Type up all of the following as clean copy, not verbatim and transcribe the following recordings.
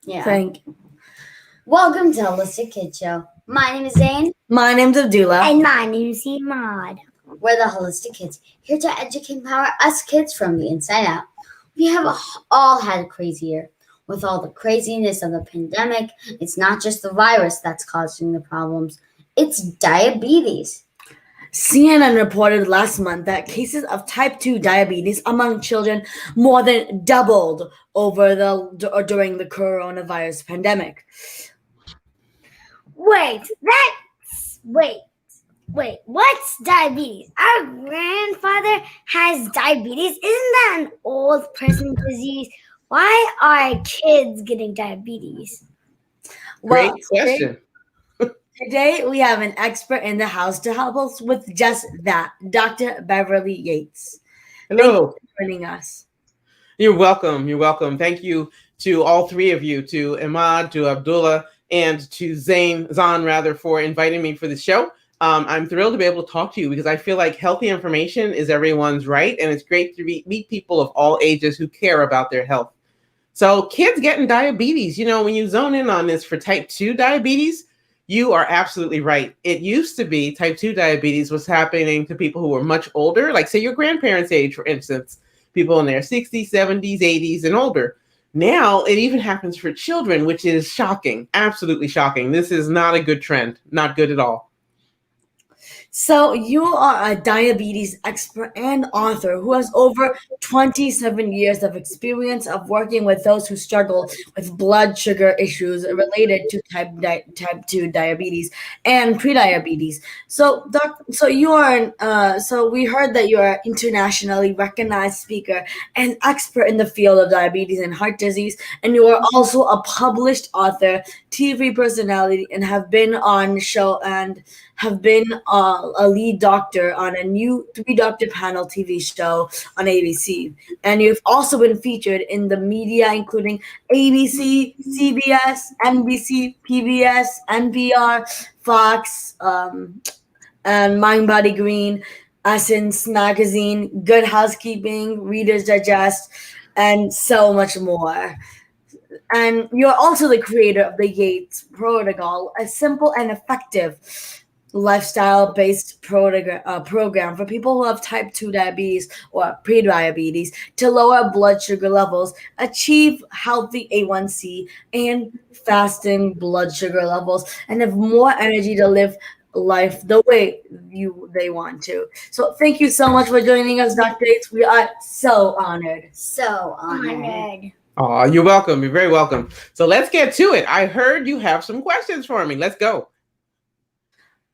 Yeah. Thank you. Welcome to Holistic Kids Show. My name is Zane. My name's Abdullah. And my name's Imad. We're the Holistic Kids, here to educate and empower us kids from the inside out. We have all had a crazy year. With all the craziness of the pandemic, it's not just the virus that's causing the problems, it's diabetes. CNN reported last month that cases of type 2 diabetes among children more than doubled during the coronavirus pandemic. Wait, what's diabetes? Our grandfather has diabetes. Isn't that an old person disease? Why are kids getting diabetes? Great question. Today, we have an expert in the house to help us with just that, Dr. Beverly Yates. Hello. Thank you for joining us. You're welcome. You're welcome. Thank you to all three of you, to Imad, to Abdullah, and to Zan, for inviting me for the show. I'm thrilled to be able to talk to you because I feel like healthy information is everyone's right, and it's great to meet people of all ages who care about their health. So kids getting diabetes, when you zone in on this for type 2 diabetes, you are absolutely right. It used to be type 2 diabetes was happening to people who were much older, like say your grandparents' age, for instance, people in their 60s, 70s, 80s, and older. Now it even happens for children, which is shocking, absolutely shocking. This is not a good trend, not good at all. So you are a diabetes expert and author who has over 27 years of experience of working with those who struggle with blood sugar issues related to type 2 diabetes and prediabetes. So we heard that you are an internationally recognized speaker and expert in the field of diabetes and heart disease, and you are also a published author, TV personality, and have been on the show and have been a lead doctor on a new 3-doctor panel TV show on ABC. And you've also been featured in the media, including ABC, CBS, NBC, PBS, NPR, Fox, and Mind Body Green, Essence Magazine, Good Housekeeping, Reader's Digest, and so much more. And you're also the creator of the Yates Protocol, a simple and effective lifestyle-based program for people who have type 2 diabetes or prediabetes to lower blood sugar levels, achieve healthy A1C and fasting blood sugar levels, and have more energy to live life the way they want to. So thank you so much for joining us, Dr. Yates. We are so honored. So honored. Oh, you're welcome. You're very welcome. So let's get to it. I heard you have some questions for me. Let's go.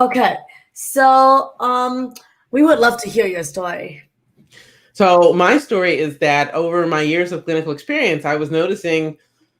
Okay, so we would love to hear your story. So my story is that over my years of clinical experience, I was noticing,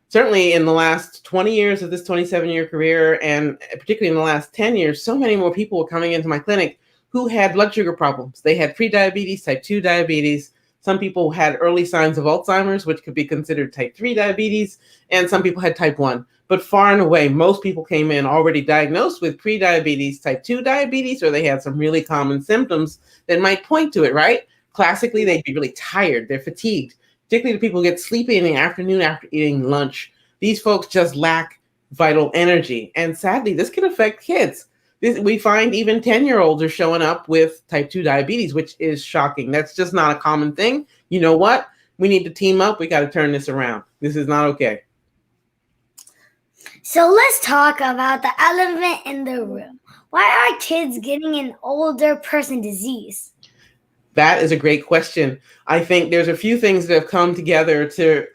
certainly in the last 20 years of this 27-year career, and particularly in the last 10 years, so many more people were coming into my clinic who had blood sugar problems. They had prediabetes, type 2 diabetes. Some people had early signs of Alzheimer's, which could be considered type 3 diabetes, and some people had type 1. But far and away, most people came in already diagnosed with prediabetes, type 2 diabetes, or they had some really common symptoms that might point to it, right? Classically, they'd be really tired. They're fatigued, particularly the people who get sleepy in the afternoon after eating lunch. These folks just lack vital energy. And sadly, this can affect kids. We find even 10-year-olds are showing up with type 2 diabetes, which is shocking. That's just not a common thing. You know what? We need to team up. We got to turn this around. This is not okay. So let's talk about the elephant in the room. Why are kids getting an older person disease? That is a great question. I think there's a few things that have come together to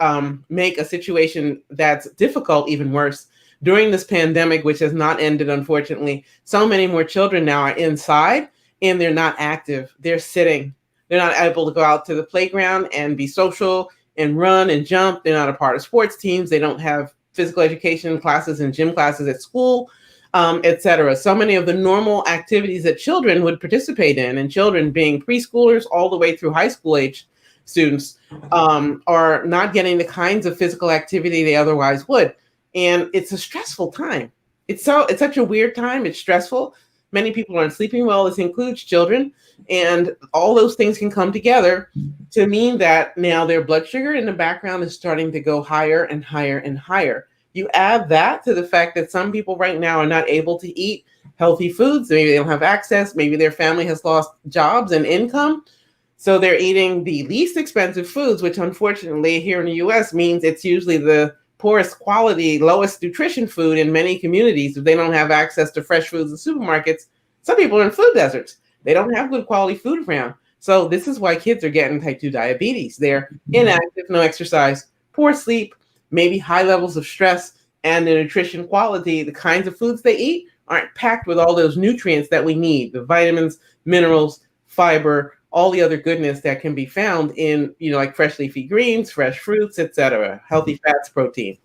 make a situation that's difficult even worse. During this pandemic, which has not ended, unfortunately, so many more children now are inside and they're not active. They're sitting. They're not able to go out to the playground and be social and run and jump. They're not a part of sports teams. They don't have physical education classes and gym classes at school, etc. So many of the normal activities that children would participate in, and children being preschoolers all the way through high school age students, are not getting the kinds of physical activity they otherwise would. And it's a stressful time. It's such a weird time. It's stressful. Many people aren't sleeping well. This includes children. And all those things can come together to mean that now their blood sugar in the background is starting to go higher and higher and higher. You add that to the fact that some people right now are not able to eat healthy foods. Maybe they don't have access. Maybe their family has lost jobs and income. So they're eating the least expensive foods, which unfortunately here in the US means it's usually the poorest quality, lowest nutrition food in many communities. If they don't have access to fresh foods in supermarkets, some people are in food deserts. They don't have good quality food around. So this is why kids are getting type 2 diabetes. They're inactive, no exercise, poor sleep, maybe high levels of stress, and the nutrition quality, the kinds of foods they eat aren't packed with all those nutrients that we need, the vitamins, minerals, fiber, all the other goodness that can be found in, like fresh leafy greens, fresh fruits, etc., healthy fats, protein.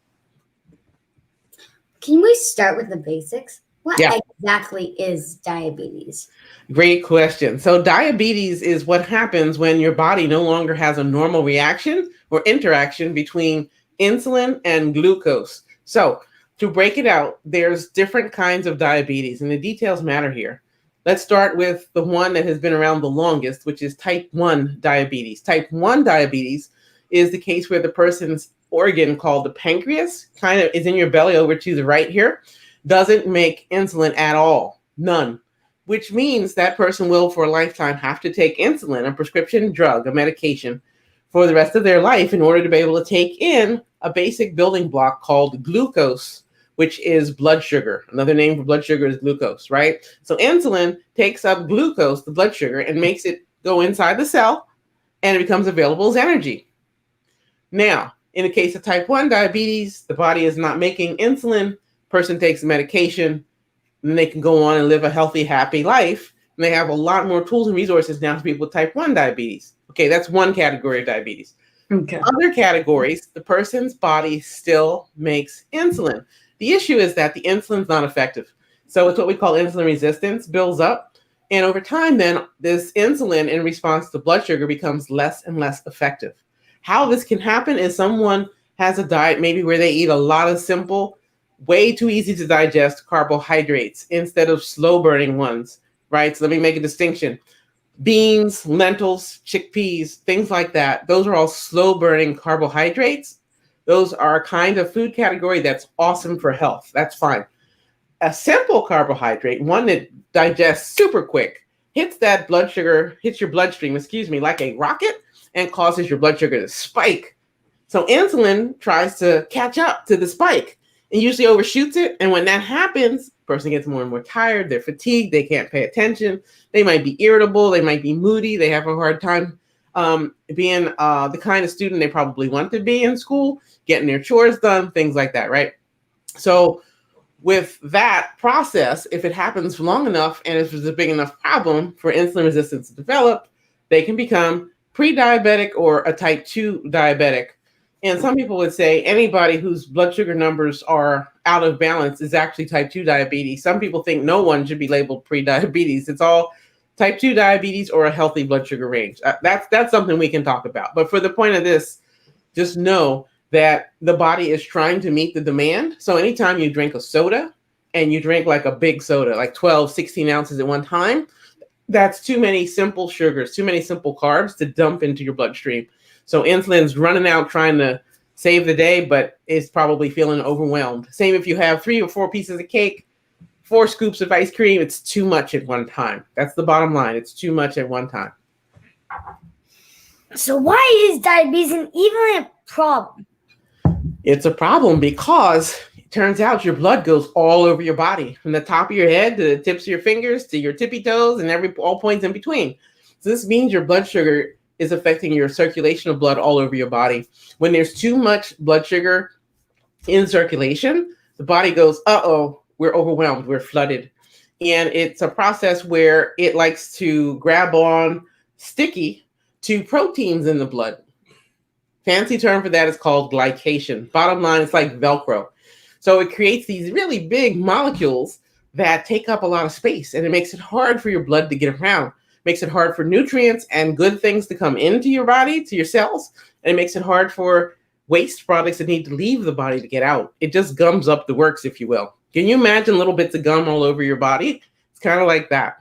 Can we start with the basics? What Yeah. exactly is diabetes? Great question. So diabetes is what happens when your body no longer has a normal reaction or interaction between insulin and glucose. So to break it out, there's different kinds of diabetes, and the details matter here. Let's start with the one that has been around the longest, which is type 1 diabetes. Type 1 diabetes is the case where the person's organ called the pancreas kind of is in your belly over to the right here, doesn't make insulin at all, none, which means that person will for a lifetime have to take insulin, a prescription drug, a medication, for the rest of their life in order to be able to take in a basic building block called glucose, which is blood sugar. Another name for blood sugar is glucose, right? So insulin takes up glucose, the blood sugar, and makes it go inside the cell, and it becomes available as energy. Now, in the case of type 1 diabetes, the body is not making insulin, person takes medication, and they can go on and live a healthy, happy life. And they have a lot more tools and resources now to people with type 1 diabetes. Okay, that's one category of diabetes. Okay. Other categories, the person's body still makes insulin. The issue is that the insulin's not effective. So it's what we call insulin resistance, builds up. And over time, then this insulin in response to blood sugar becomes less and less effective. How this can happen is someone has a diet maybe where they eat a lot of simple, way too easy to digest carbohydrates instead of slow burning ones, right? So let me make a distinction. Beans, lentils, chickpeas, things like that. Those are all slow burning carbohydrates. Those are a kind of food category that's awesome for health. That's fine. A simple carbohydrate, one that digests super quick, hits your bloodstream, like a rocket and causes your blood sugar to spike. So insulin tries to catch up to the spike and usually overshoots it. And when that happens, the person gets more and more tired. They're fatigued. They can't pay attention. They might be irritable. They might be moody. They have a hard time being the kind of student they probably want to be in school, getting their chores done, things like that, right? So with that process, if it happens long enough and if there's a big enough problem for insulin resistance to develop, they can become pre-diabetic or a type 2 diabetic. And some people would say anybody whose blood sugar numbers are out of balance is actually type 2 diabetes. Some people think no one should be labeled pre-diabetes. It's all type 2 diabetes or a healthy blood sugar range. That's something we can talk about. But for the point of this, just know that the body is trying to meet the demand. So anytime you drink a soda and you drink like a big soda, like 12, 16 ounces at one time, that's too many simple sugars, too many simple carbs to dump into your bloodstream. So insulin's running out trying to save the day, but it's probably feeling overwhelmed. Same if you have 3 or 4 pieces of cake, 4 scoops of ice cream, it's too much at one time. That's the bottom line. It's too much at one time. So why is diabetes even a problem? It's a problem because it turns out your blood goes all over your body, from the top of your head to the tips of your fingers to your tippy toes and all points in between. So this means your blood sugar is affecting your circulation of blood all over your body. When there's too much blood sugar in circulation, the body goes, uh-oh, we're overwhelmed, we're flooded. And it's a process where it likes to grab on sticky to proteins in the blood. Fancy term for that is called glycation. Bottom line, it's like Velcro. So it creates these really big molecules that take up a lot of space, and it makes it hard for your blood to get around. Makes it hard for nutrients and good things to come into your body, to your cells, and it makes it hard for waste products that need to leave the body to get out. It just gums up the works, if you will. Can you imagine little bits of gum all over your body? It's kind of like that.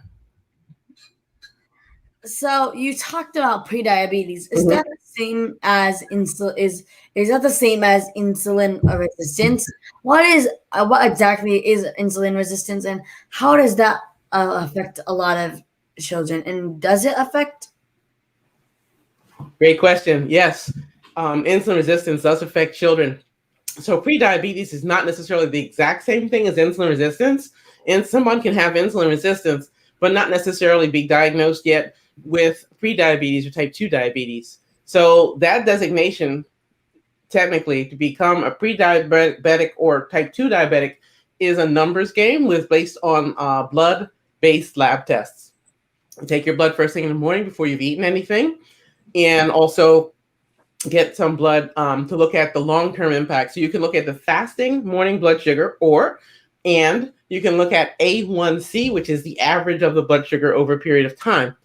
So you talked about prediabetes. Is Mhm. that the same as insulin? Is that the same as insulin resistance? What exactly is insulin resistance, and how does that affect a lot of children? And does it affect? Great question. Yes, insulin resistance does affect children. So prediabetes is not necessarily the exact same thing as insulin resistance, and someone can have insulin resistance but not necessarily be diagnosed yet with prediabetes or type 2 diabetes. So that designation, technically, to become a pre-diabetic or type 2 diabetic, is a numbers game with based on blood-based lab tests. You take your blood first thing in the morning before you've eaten anything, and also get some blood to look at the long-term impact. So you can look at the fasting morning blood sugar, and you can look at A1C, which is the average of the blood sugar over a period of time.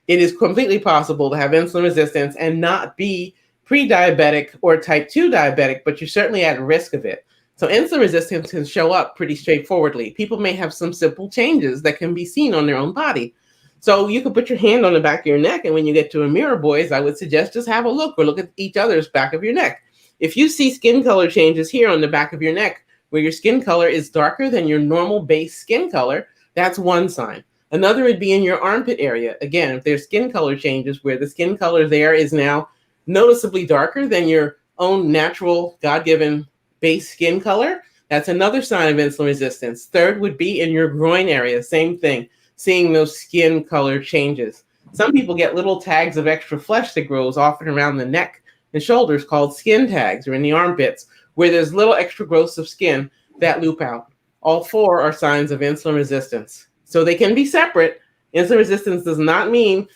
It is completely possible to have insulin resistance and not be pre-diabetic or type 2 diabetic, but you're certainly at risk of it. So insulin resistance can show up pretty straightforwardly. People may have some simple changes that can be seen on their own body. So you can put your hand on the back of your neck, and when you get to a mirror, boys, I would suggest just have a look or look at each other's back of your neck. If you see skin color changes here on the back of your neck, where your skin color is darker than your normal base skin color, that's one sign. Another would be in your armpit area. Again, if there's skin color changes where the skin color there is now noticeably darker than your own natural God-given base skin color, that's another sign of insulin resistance. Third would be in your groin area. Same thing, seeing those skin color changes. Some people get little tags of extra flesh that grows often around the neck and shoulders called skin tags, or in the armpits, where there's little extra growths of skin that loop out. All four are signs of insulin resistance. So they can be separate. Insulin resistance does not mean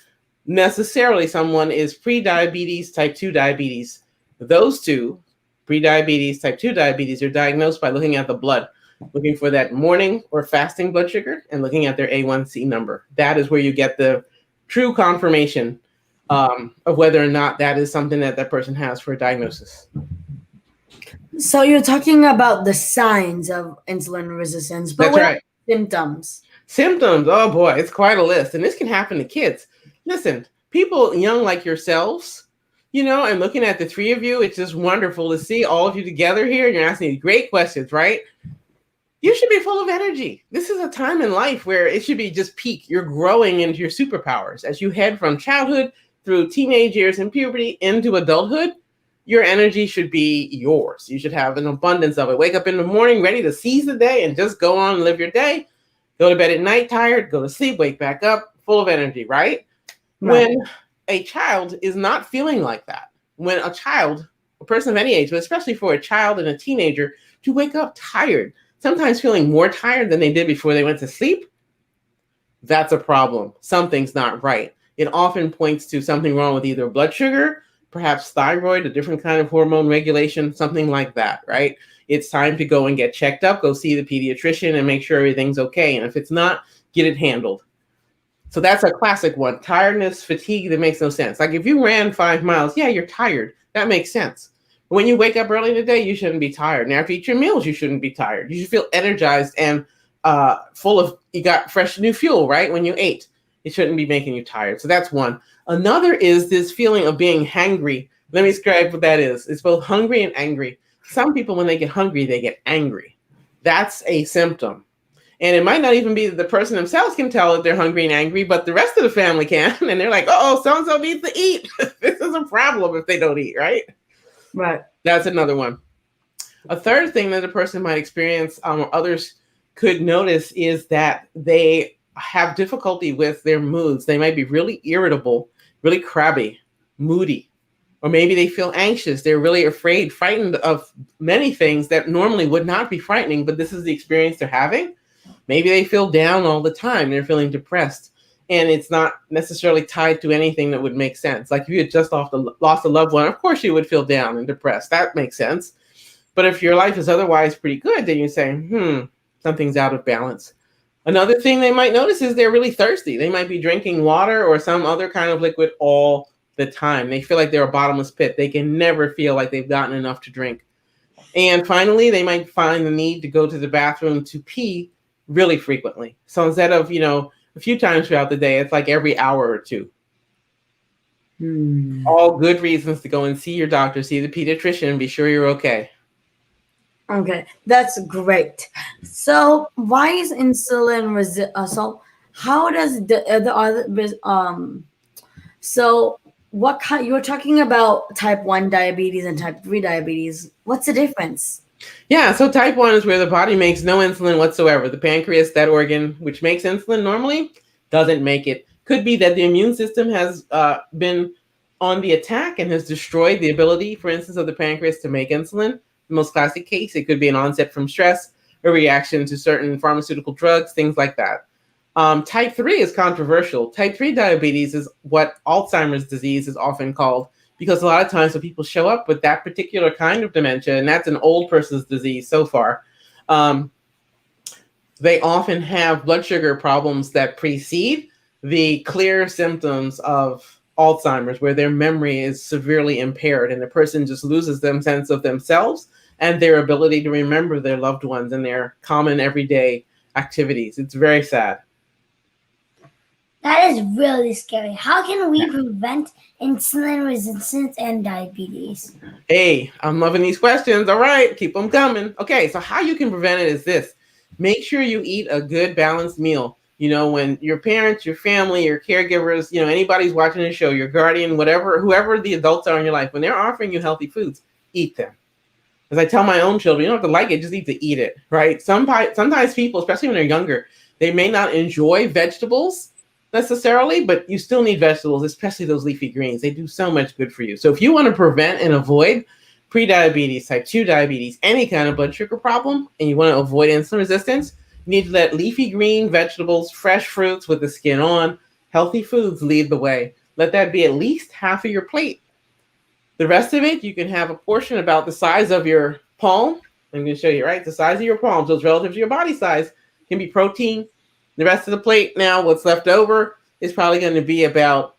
necessarily someone is pre-diabetes, type 2 diabetes. Those two, pre-diabetes, type 2 diabetes, are diagnosed by looking at the blood, looking for that morning or fasting blood sugar and looking at their A1C number. That is where you get the true confirmation of whether or not that is something that that person has for a diagnosis. So you're talking about the signs of insulin resistance, but That's what right. symptoms? Symptoms, oh boy, it's quite a list. And this can happen to kids. Listen, people young like yourselves, and looking at the three of you, it's just wonderful to see all of you together here. And you're asking these great questions, right? You should be full of energy. This is a time in life where it should be just peak. You're growing into your superpowers. As you head from childhood through teenage years and puberty into adulthood, your energy should be yours. You should have an abundance of it. Wake up in the morning ready to seize the day and just go on and live your day. Go to bed at night tired, go to sleep, wake back up full of energy, right? Right. When a child is not feeling like that, when a child, a person of any age, but especially for a child and a teenager, to wake up tired, sometimes feeling more tired than they did before they went to sleep, that's a problem. Something's not right. It often points to something wrong with either blood sugar, perhaps thyroid, a different kind of hormone regulation, something like that, right? It's time to go and get checked up, go see the pediatrician and make sure everything's okay. And if it's not, get it handled. So that's a classic one. Tiredness, fatigue, that makes no sense. Like if you ran 5 miles, yeah, you're tired. That makes sense. When you wake up early in the day, you shouldn't be tired. And after you eat your meals, you shouldn't be tired. You should feel energized and you got fresh new fuel, right? When you ate, it shouldn't be making you tired. So that's one. Another is this feeling of being hangry. Let me describe what that is. It's both hungry and angry. Some people, when they get hungry, they get angry. That's a symptom. And it might not even be that the person themselves can tell that they're hungry and angry, but the rest of the family can. And they're like, oh, so-and-so needs to eat. This is a problem if they don't eat, right? Right. That's another one. A third thing that a person might experience, or others could notice, is that they have difficulty with their moods. They might be really irritable, really crabby, moody, or maybe they feel anxious. They're really afraid, frightened of many things that normally would not be frightening, but this is the experience they're having. Maybe they feel down all the time. They're feeling depressed. And it's not necessarily tied to anything that would make sense. Like if you had just lost a loved one, of course you would feel down and depressed. That makes sense. But if your life is otherwise pretty good, then you say, something's out of balance. Another thing they might notice is they're really thirsty. They might be drinking water or some other kind of liquid all the time. They feel like they're a bottomless pit. They can never feel like they've gotten enough to drink. And finally, they might find the need to go to the bathroom to pee really frequently. So instead of, a few times throughout the day. It's like every hour or two. Hmm. All good reasons to go and see your doctor, see the pediatrician, and be sure you're okay. Okay, that's great. So why is insulin so how does the other so what kind you're talking about type 1 diabetes and type 3 diabetes. What's the difference? Yeah, so type 1 is where the body makes no insulin whatsoever. The pancreas, that organ which makes insulin normally, doesn't make it. Could be that the immune system has been on the attack and has destroyed the ability, for instance, of the pancreas to make insulin. The most classic case, it could be an onset from stress, a reaction to certain pharmaceutical drugs, things like that. Type 3 is controversial. Type 3 diabetes is what Alzheimer's disease is often called, because a lot of times when people show up with that particular kind of dementia, and that's an old person's disease so far, they often have blood sugar problems that precede the clear symptoms of Alzheimer's, where their memory is severely impaired and the person just loses their sense of themselves and their ability to remember their loved ones and their common everyday activities. It's very sad. That is really scary. How can we prevent insulin resistance and diabetes? Hey, I'm loving these questions. All right, keep them coming. Okay, so how you can prevent it is this. Make sure you eat a good balanced meal. You know, when your parents, your family, your caregivers, you know, anybody's watching the show, your guardian, whatever, whoever the adults are in your life, when they're offering you healthy foods, eat them. As I tell my own children, you don't have to like it, just need to eat it, right? Sometimes people, especially when they're younger, they may not enjoy vegetables necessarily, but you still need vegetables, especially those leafy greens. They do so much good for you. So if you want to prevent and avoid prediabetes, type 2 diabetes, any kind of blood sugar problem, and you want to avoid insulin resistance, you need to let leafy green vegetables, fresh fruits with the skin on, healthy foods lead the way. Let that be at least half of your plate. The rest of it, you can have a portion about the size of your palm. I'm going to show you, right? The size of your palm, so it's relative to your body size, can be protein. The rest of the plate now, what's left over, is probably going to be about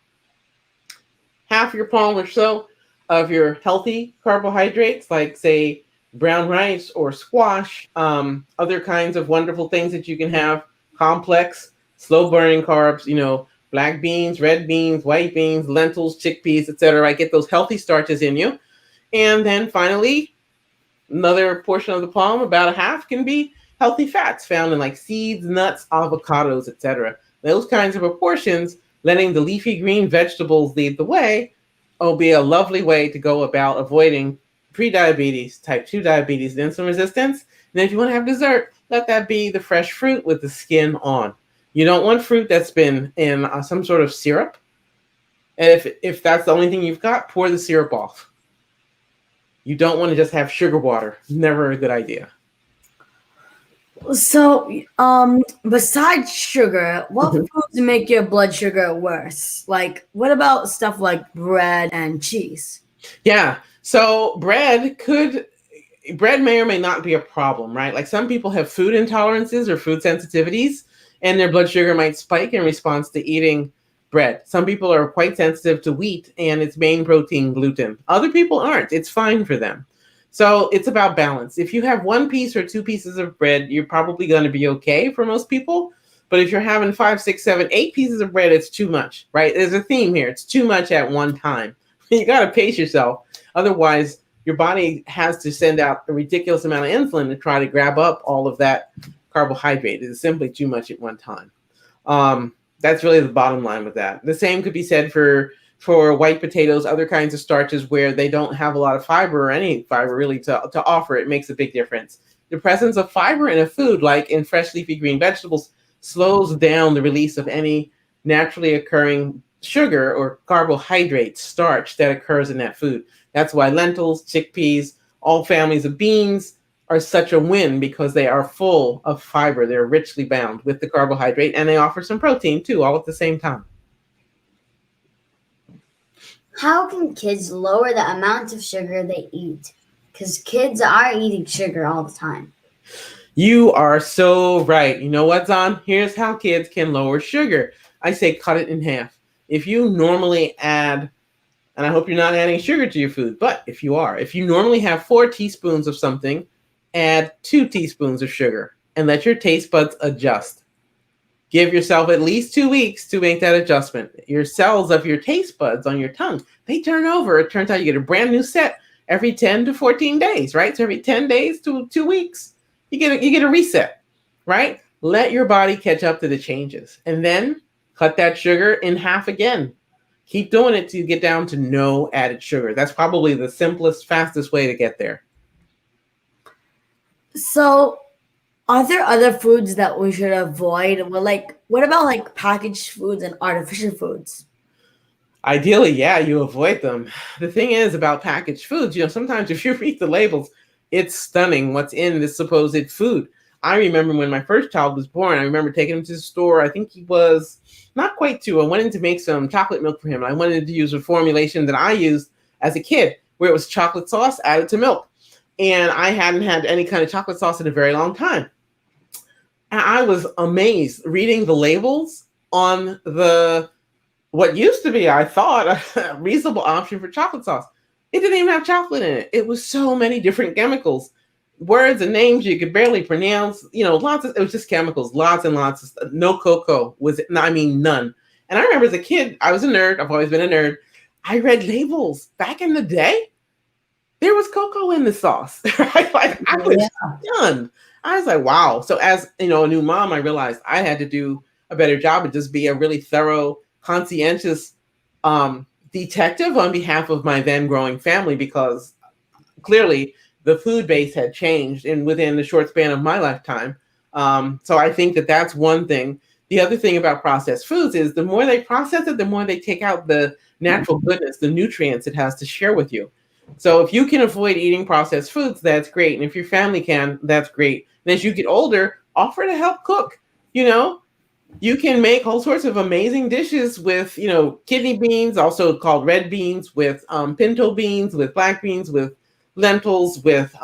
half your palm or so of your healthy carbohydrates, like, say, brown rice or squash, other kinds of wonderful things that you can have, complex, slow-burning carbs, you know, black beans, red beans, white beans, lentils, chickpeas, etc. Right? Get those healthy starches in you. And then finally, another portion of the palm, about a half, can be healthy fats found in like seeds, nuts, avocados, etc. Those kinds of proportions, letting the leafy green vegetables lead the way, will be a lovely way to go about avoiding prediabetes, type 2 diabetes, and insulin resistance. And if you want to have dessert, let that be the fresh fruit with the skin on. You don't want fruit that's been in some sort of syrup. And if that's the only thing you've got, pour the syrup off. You don't want to just have sugar water. Never a good idea. So, besides sugar, what foods make your blood sugar worse? Like, what about stuff like bread and cheese? Yeah. So bread may or may not be a problem, right? Like some people have food intolerances or food sensitivities, and their blood sugar might spike in response to eating bread. Some people are quite sensitive to wheat and its main protein, gluten. Other people aren't. It's fine for them. So it's about balance. If you have one piece or two pieces of bread, you're probably going to be okay for most people. But if you're having 5, 6, 7, 8 pieces of bread, it's too much, right? There's a theme here. It's too much at one time. You got to pace yourself. Otherwise, your body has to send out a ridiculous amount of insulin to try to grab up all of that carbohydrate. It is simply too much at one time. That's really the bottom line with that. The same could be said for white potatoes, other kinds of starches where they don't have a lot of fiber or any fiber really to offer. It makes a big difference. The presence of fiber in a food, like in fresh leafy green vegetables, slows down the release of any naturally occurring sugar or carbohydrate, starch that occurs in that food. That's why lentils, chickpeas, all families of beans are such a win, because they are full of fiber. They're richly bound with the carbohydrate, and they offer some protein too, all at the same time. How can kids lower the amount of sugar they eat? Because kids are eating sugar all the time. You are so right. You know what's on? Here's how kids can lower sugar. I say cut it in half. If you normally add, and I hope you're not adding sugar to your food, but if you are, if you normally have 4 teaspoons of something, add 2 teaspoons of sugar and let your taste buds adjust. Give yourself at least 2 weeks to make that adjustment. Your cells of your taste buds on your tongue, they turn over. It turns out you get a brand new set every 10 to 14 days, right? So every 10 days to 2 weeks, you get a reset, right? Let your body catch up to the changes. And then cut that sugar in half again. Keep doing it till you get down to no added sugar. That's probably the simplest, fastest way to get there. So, are there other foods that we should avoid? Well, like, what about like packaged foods and artificial foods? Ideally, yeah, you avoid them. The thing is about packaged foods, sometimes if you read the labels, it's stunning what's in this supposed food. I remember when my first child was born, I remember taking him to the store. I think he was not quite 2. I wanted to make some chocolate milk for him. I wanted to use a formulation that I used as a kid, where it was chocolate sauce added to milk. And I hadn't had any kind of chocolate sauce in a very long time. And I was amazed reading the labels on what used to be, I thought, a reasonable option for chocolate sauce. It didn't even have chocolate in it. It was so many different chemicals, words and names you could barely pronounce. It was just chemicals, lots and lots of stuff. No cocoa none. And I remember as a kid, I was a nerd. I've always been a nerd. I read labels back in the day. There was cocoa in the sauce, right? Like I was stunned. I was like, wow. So as a new mom, I realized I had to do a better job and just be a really thorough, conscientious detective on behalf of my then growing family, because clearly the food base had changed within the short span of my lifetime. So I think that's one thing. The other thing about processed foods is the more they process it, the more they take out the natural goodness, the nutrients it has to share with you. So if you can avoid eating processed foods, that's great. And if your family can, that's great. And as you get older, offer to help cook. You can make all sorts of amazing dishes with, kidney beans, also called red beans, with pinto beans, with black beans, with lentils, with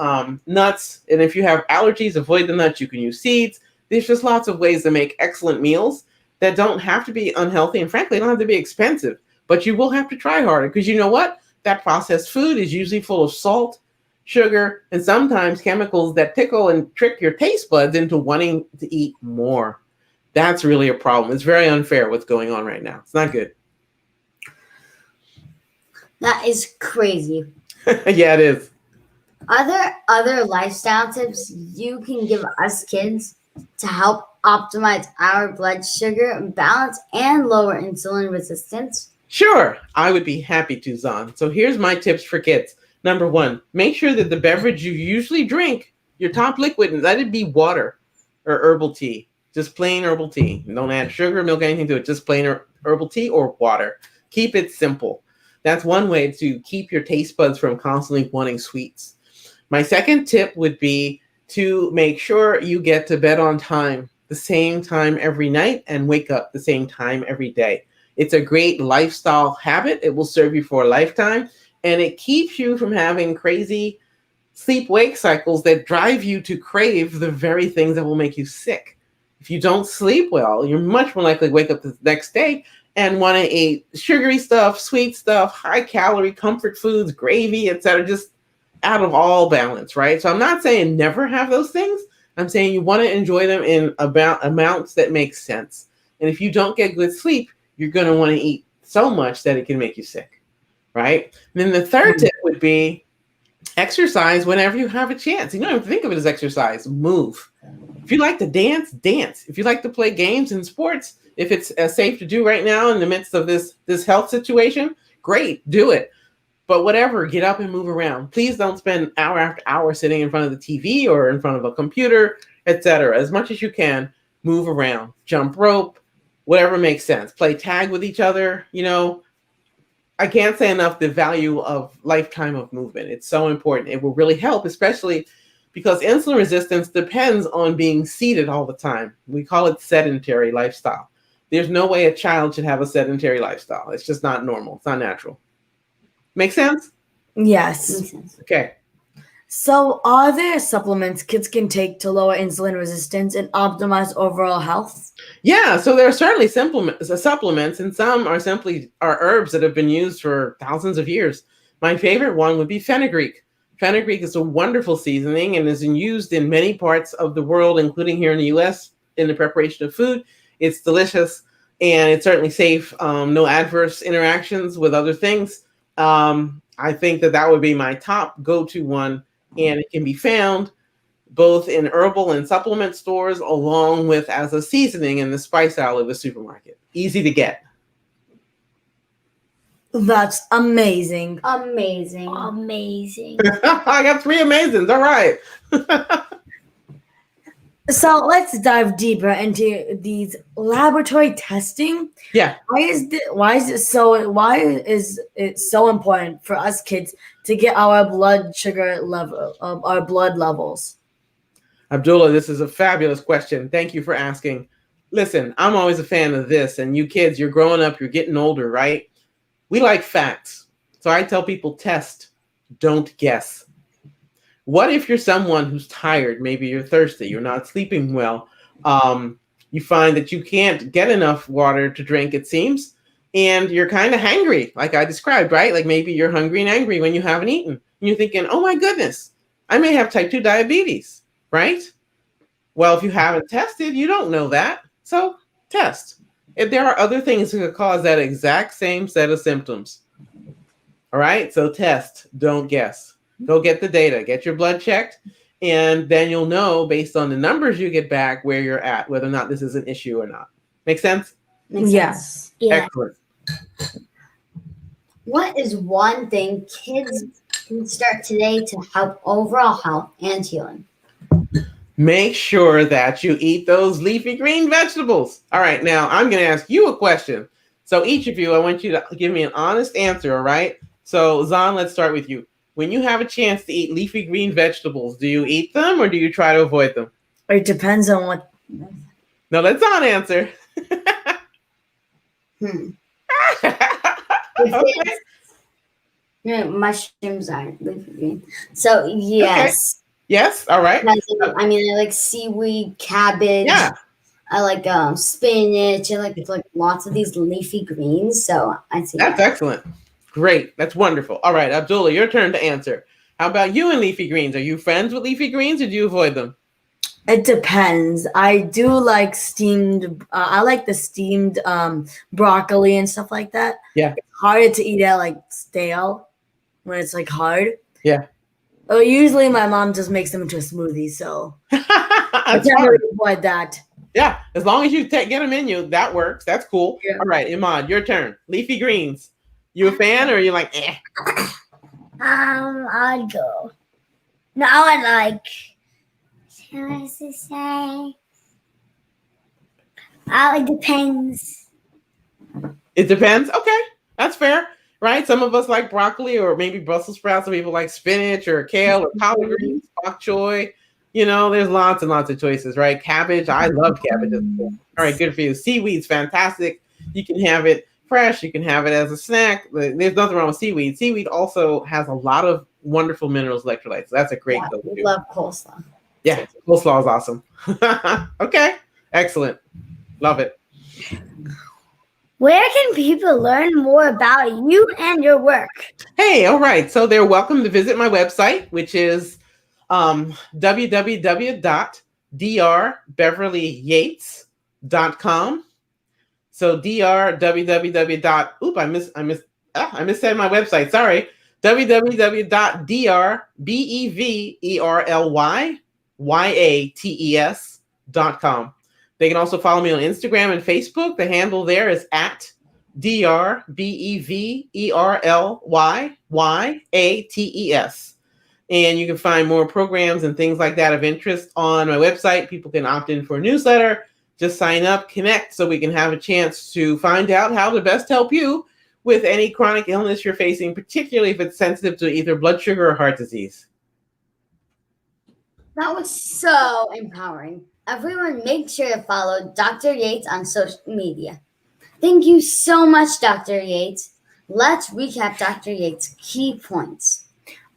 nuts. And if you have allergies, avoid the nuts. You can use seeds. There's just lots of ways to make excellent meals that don't have to be unhealthy. And frankly, don't have to be expensive. But you will have to try harder, because you know what? That processed food is usually full of salt, sugar, and sometimes chemicals that tickle and trick your taste buds into wanting to eat more. That's really a problem. It's very unfair what's going on right now. It's not good. That is crazy. Yeah, it is. Are there other lifestyle tips you can give us kids to help optimize our blood sugar balance and lower insulin resistance? Sure, I would be happy to, Zahn. So here's my tips for kids. Number 1, make sure that the beverage you usually drink, your top liquid, let it be water or herbal tea. Just plain herbal tea. Don't add sugar, milk, anything to it. Just plain herbal tea or water. Keep it simple. That's one way to keep your taste buds from constantly wanting sweets. My second tip would be to make sure you get to bed on time, the same time every night, and wake up the same time every day. It's a great lifestyle habit. It will serve you for a lifetime, and it keeps you from having crazy sleep-wake cycles that drive you to crave the very things that will make you sick. If you don't sleep well, you're much more likely to wake up the next day and want to eat sugary stuff, sweet stuff, high-calorie comfort foods, gravy, etc., just out of all balance, right? So I'm not saying never have those things. I'm saying you want to enjoy them in amounts that make sense. And if you don't get good sleep, you're going to want to eat so much that it can make you sick, right? And then the third tip would be exercise whenever you have a chance. You don't even think of it as exercise. Move. If you like to dance, dance. If you like to play games and sports, if it's safe to do right now in the midst of this health situation, great, do it. But whatever, get up and move around. Please don't spend hour after hour sitting in front of the TV or in front of a computer, etc. As much as you can, move around, jump rope, whatever makes sense. Play tag with each other. I can't say enough the value of lifetime of movement. It's so important. It will really help, especially because insulin resistance depends on being seated all the time. We call it sedentary lifestyle. There's no way a child should have a sedentary lifestyle. It's just not normal. It's not natural. Make sense? Yes. Okay. So, are there supplements kids can take to lower insulin resistance and optimize overall health? Yeah, so there are certainly supplements, and some are simply herbs that have been used for thousands of years. My favorite one would be fenugreek. Fenugreek is a wonderful seasoning and is used in many parts of the world, including here in the U.S., in the preparation of food. It's delicious and it's certainly safe. No adverse interactions with other things. I think that would be my top go-to one, and it can be found both in herbal and supplement stores, along with as a seasoning in the spice aisle of the supermarket. Easy to get. That's amazing. Amazing. Amazing. I got 3 amazings. All right. So let's dive deeper into these laboratory testing. Yeah. Why is it so important for us kids to get our blood sugar level, our blood levels? Abdullah, this is a fabulous question. Thank you for asking. Listen, I'm always a fan of this, and you kids, you're growing up, you're getting older, right? We like facts. So I tell people test, don't guess. What if you're someone who's tired? Maybe you're thirsty, you're not sleeping well. You find that you can't get enough water to drink, it seems, and you're kind of hangry, like I described, right? Like maybe you're hungry and angry when you haven't eaten. And you're thinking, oh my goodness, I may have type 2 diabetes, right? Well, if you haven't tested, you don't know that. So test. If there are other things that could cause that exact same set of symptoms. All right, so test, don't guess. Go get the data, get your blood checked, and then you'll know based on the numbers you get back where you're at, whether or not this is an issue or not. Make sense? Makes Yes. sense. Yeah. Excellent. What is one thing kids can start today to help overall health and healing? Make sure that you eat those leafy green vegetables. All right, now I'm going to ask you a question. So each of you, I want you to give me an honest answer, all right? So Zahn, let's start with you. When you have a chance to eat leafy green vegetables, do you eat them or do you try to avoid them? It depends on what. No, let Zahn answer. Okay. No, mushrooms aren't leafy green. So yes. Yes, all right. I mean, I like seaweed, cabbage. Yeah. I like spinach. I like lots of these leafy greens. So I'd say That's excellent. Great. That's wonderful. All right, Abdullah, your turn to answer. How about you and leafy greens? Are you friends with leafy greens or do you avoid them? It depends. I do like steamed. I like the steamed broccoli and stuff like that. Yeah. It's harder to eat at like stale when it's like hard. Yeah. Usually my mom just makes them into a smoothie, so I That's can't fine. really avoid that. Yeah, as long as you get them in you, that works. That's cool. Yeah. All right, Imad, your turn. Leafy greens. You a fan or are you like, eh? I'd go. No, I would like. How was to say? It depends. It depends. Okay, that's fair, right? Some of us like broccoli or maybe Brussels sprouts. Some people like spinach or kale or collard greens, bok choy. You know, there's lots and lots of choices, right? Cabbage. I love cabbage. All right, good for you. Seaweed's fantastic. You can have it fresh. You can have it as a snack. There's nothing wrong with seaweed. Seaweed also has a lot of wonderful minerals, electrolytes. That's a great yeah, go-to. we love coleslaw. Yeah, coleslaw is awesome. Okay, excellent. Love it. Where can people learn more about you and your work? Hey, all right. So they're welcome to visit my website, which is www.drbeverlyyates.com. So I missaid my website. Sorry. www.drbeverlyyates.com. They can also follow me on Instagram and Facebook. The handle there is at DRBEVERLYYATES. And you can find more programs and things like that of interest on my website. People can opt in for a newsletter. Just sign up, connect, so we can have a chance to find out how to best help you with any chronic illness you're facing, particularly if it's sensitive to either blood sugar or heart disease. That was so empowering. Everyone make sure to follow Dr. Yates on social media. Thank you so much, Dr. Yates. Let's recap Dr. Yates' key points.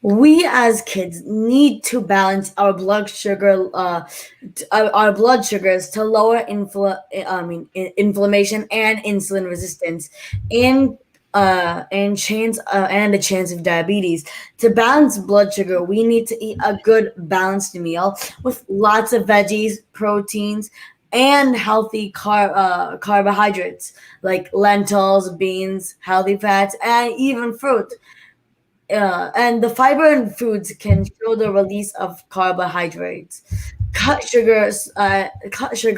We as kids need to balance our blood sugar, our blood sugars to lower inflammation and insulin resistance, and the chance of diabetes. To balance blood sugar, we need to eat a good balanced meal with lots of veggies, proteins, and healthy carbohydrates like lentils, beans, healthy fats, and even fruit. And the fiber in foods can show the release of carbohydrates. Cut sugar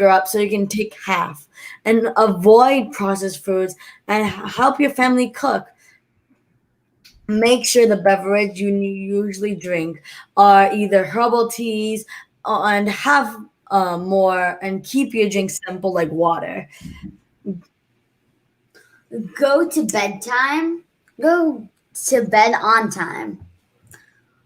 up so you can take half, and avoid processed foods, and help your family cook. Make sure the beverage you usually drink are either herbal teas, and have more, and keep your drink simple like water. Go to bedtime. Go to bed on time,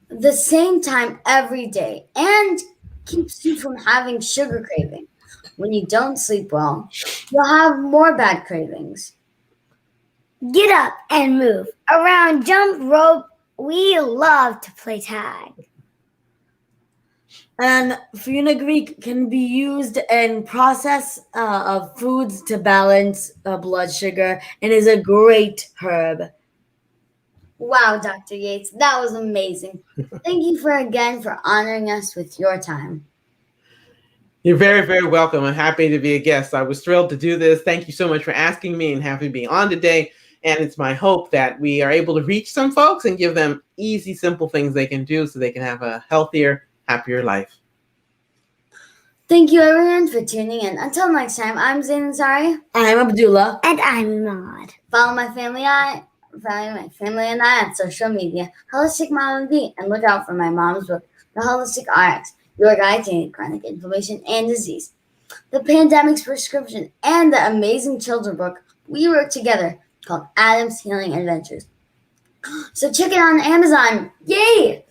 the same time every day, and keeps you from having sugar craving. When you don't sleep well, you'll have more bad cravings. Get up and move around, jump rope. We love to play tag. And fenugreek can be used in process of foods to balance blood sugar, and is a great herb. Wow, Dr. Yates, that was amazing. Thank you for honoring us with your time. You're very, very welcome. I'm happy to be a guest. I was thrilled to do this. Thank you so much for asking me and having me on today. And it's my hope that we are able to reach some folks and give them easy, simple things they can do so they can have a healthier, happier life. Thank you, everyone, for tuning in. Until next time, I'm Zain Ansari. I'm Abdullah. And I'm Maud. Follow my family and I on social media, Holistic Mom and B, and look out for my mom's book, The Holistic RX, Your Guide to Chronic Inflammation and Disease, The Pandemic's Prescription, and the amazing children's book we wrote together called Adam's Healing Adventures. So check it out on Amazon. Yay!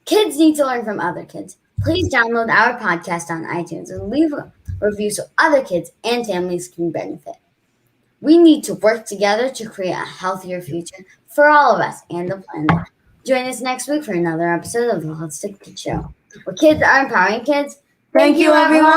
Kids need to learn from other kids. Please download our podcast on iTunes and leave a review so other kids and families can benefit. We need to work together to create a healthier future for all of us and the planet. Join us next week for another episode of the Holistic Kid Show, where kids are empowering kids. Thank you, everyone.